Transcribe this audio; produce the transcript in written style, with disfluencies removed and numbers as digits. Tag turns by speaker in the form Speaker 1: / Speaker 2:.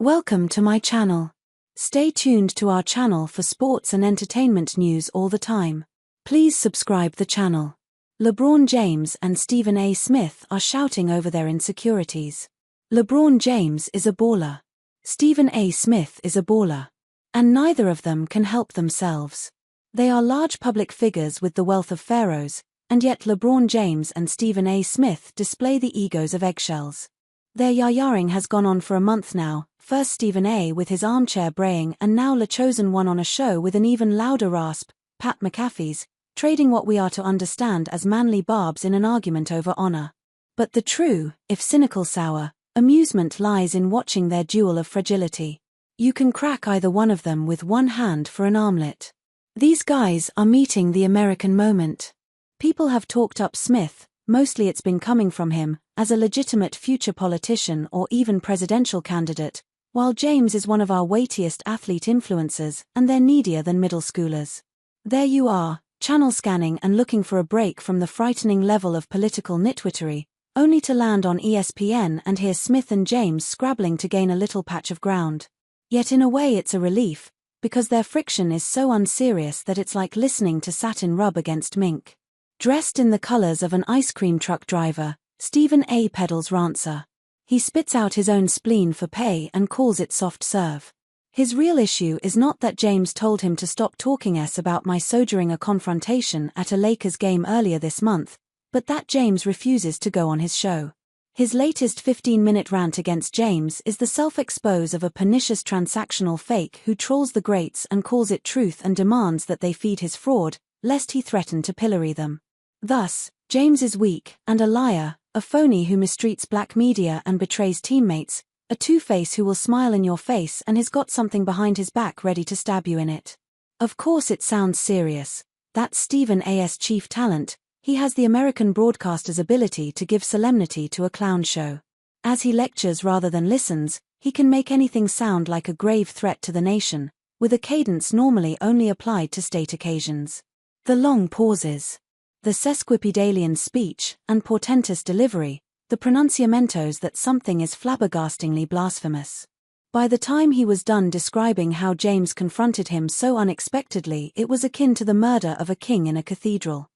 Speaker 1: Welcome to my channel. Stay tuned to our channel for sports and entertainment news all the time. Please subscribe the channel. LeBron James and Stephen A. Smith are shouting over their insecurities. LeBron James is a baller. Stephen A. Smith is a baller. And neither of them can help themselves. They are large public figures with the wealth of pharaohs, and yet LeBron James and Stephen A. Smith display the egos of eggshells. Their yah-yahing has gone on for a month now, first Stephen A. with his armchair braying and now Le Chosen One on a show with an even louder rasp, Pat McAfee's, trading what we are to understand as manly barbs in an argument over honor. But the true, if cynical sour, amusement lies in watching their duel of fragility. You can crack either one of them with one hand for an armlet. These guys are meeting the American moment. People have talked up Smith, mostly it's been coming from him, as a legitimate future politician or even presidential candidate, while James is one of our weightiest athlete influencers and they're needier than middle schoolers. There you are, channel scanning and looking for a break from the frightening level of political nitwittery, only to land on ESPN and hear Smith and James scrabbling to gain a little patch of ground. Yet in a way it's a relief, because their friction is so unserious that it's like listening to satin rub against mink. Dressed in the colors of an ice cream truck driver, Stephen A. peddles rancer. He spits out his own spleen for pay and calls it soft serve. His real issue is not that James told him to stop talking about my during a confrontation at a Lakers game earlier this month, but that James refuses to go on his show. His latest 15-minute rant against James is the self-expose of a pernicious transactional fake who trolls the greats and calls it truth and demands that they feed his fraud, lest he threaten to pillory them. Thus, James is weak and a liar, a phony who mistreats black media and betrays teammates, a two-face who will smile in your face and has got something behind his back ready to stab you in it. Of course it sounds serious. That's Stephen A.'s chief talent. He has the American broadcaster's ability to give solemnity to a clown show. As he lectures rather than listens, he can make anything sound like a grave threat to the nation, with a cadence normally only applied to state occasions. The long pauses, the sesquipedalian speech and portentous delivery, the pronunciamentos that something is flabbergastingly blasphemous. By the time he was done describing how James confronted him so unexpectedly, it was akin to the murder of a king in a cathedral.